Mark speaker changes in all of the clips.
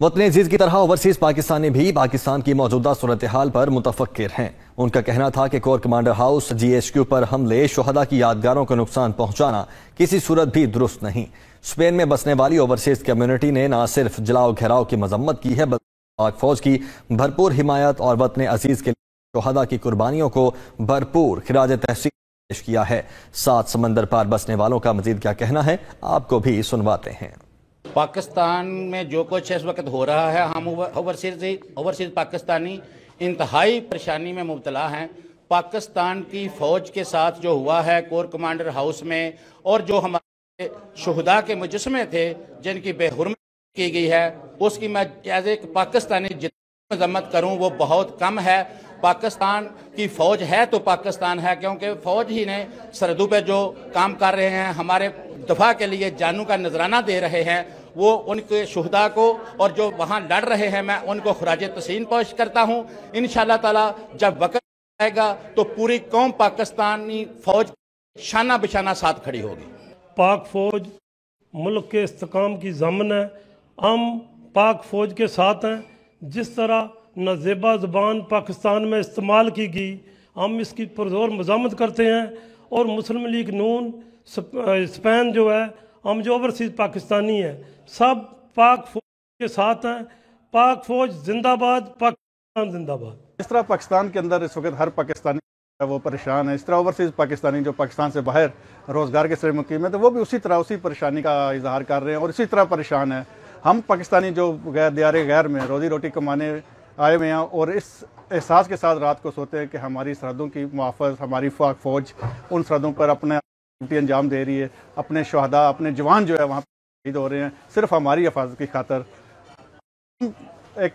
Speaker 1: वतन अजीज की तरह ओवरसीज पाकिस्तानी भी पाकिस्तान की मौजूदा सूरत हाल पर मुतफक्किर हैं। उनका कहना था कि कोर कमांडर हाउस GHQ पर हमले, शुहदा की यादगारों को नुकसान पहुंचाना किसी सूरत भी दुरुस्त नहीं। स्पेन में बसने वाली ओवरसीज कम्युनिटी ने न सिर्फ जलाओ घेराव की मजम्मत की है, बल्कि पाक फौज की भरपूर हिमायत और वतन अजीज के शुहदा की कुर्बानियों को भरपूर खिराज तहसीन पेश किया है। 7 समंदर पार बसने वालों का मजीद क्या कहना है, आपको भी सुनवाते हैं।
Speaker 2: पाकिस्तान में जो कुछ इस वक्त हो रहा है, हम ओवरसीज पाकिस्तानी इंतहाई परेशानी में मुब्तला हैं। पाकिस्तान की फ़ौज के साथ जो हुआ है कोर कमांडर हाउस में, और जो हमारे शुहदा के मुजस्मे थे जिनकी बेहुरमती की गई है, उसकी मैं एज एक पाकिस्तानी जितनी मजम्मत करूँ वो बहुत कम है। पाकिस्तान की फ़ौज है तो पाकिस्तान है, क्योंकि फ़ौज ही ने सरहदों पे जो काम कर रहे हैं, हमारे दफा के लिए जानों का नजराना दे रहे हैं, वो उनके शुहदा को और जो वहाँ लड़ रहे हैं मैं उनको खराज तहसीन पेश करता हूँ। इंशाअल्लाह ताला जब वक्त आएगा तो पूरी कौम पाकिस्तानी फ़ौज शाना बिशाना साथ खड़ी होगी।
Speaker 3: पाक फ़ौज मुल्क के इस्तेकाम की ज़ामन है। हम पाक फ़ौज के साथ हैं। जिस तरह नज़ेबा ज़बान पाकिस्तान में इस्तेमाल की गई, हम इसकी पुरज़ोर मज़ामत करते हैं। और मुस्लिम लीग नून स्पेन जो है, हम जो ओवरसीज पाकिस्तानी हैं, सब पाक फ़ौज के साथ हैं। पाक फ़ौज जिंदाबाद, पाकिस्तान जिंदाबाद।
Speaker 4: इस तरह पाकिस्तान के अंदर इस वक्त हर पाकिस्तानी वो परेशान है, इस तरह ओवरसीज पाकिस्तानी जो पाकिस्तान से बाहर रोज़गार के सिलसिले में मुकीम है, तो वो भी उसी तरह उसी परेशानी का इजहार कर रहे हैं और इसी तरह परेशान है। हम पाकिस्तानी जो दियारे गैर में रोज़ी रोटी कमाने आए हुए हैं और इस एहसास के साथ रात को सोते हैं कि हमारी सरहदों की मुहाफ़िज़, हमारी पाक फ़ौज उन सरहदों पर अपने ड्यूटी अंजाम दे रही है, अपने शुहदा, अपने जवान जो है वहाँ शहीद हो रहे हैं सिर्फ हमारी हिफाजत की खातर। एक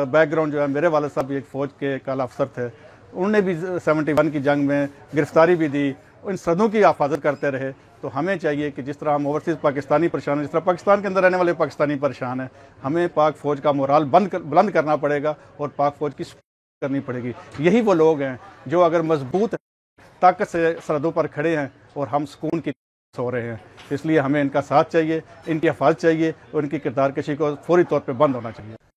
Speaker 4: बैकग्राउंड जो है, मेरे वाले साहब भी एक फ़ौज के काला अफसर थे, उन्होंने भी 71 की जंग में गिरफ्तारी भी दी, इन सरहदों की हिफाजत करते रहे। तो हमें चाहिए कि जिस तरह हम ओवरसीज पाकिस्तानी परेशान हैं, जिस तरह पाकिस्तान के अंदर रहने वाले पाकिस्तानी परेशान हैं, हमें पाक फ़ौज का मोराल बुलंद करना पड़ेगा और पाक फ़ौज की करनी पड़ेगी। यही वो लोग हैं जो अगर मजबूत ताकत से सरहदों पर खड़े हैं और हम सुकून की सो रहे हैं। इसलिए हमें इनका साथ चाहिए, इनकी हिफाजत चाहिए और इनकी किरदार कशी को फौरी तौर पर बंद होना चाहिए।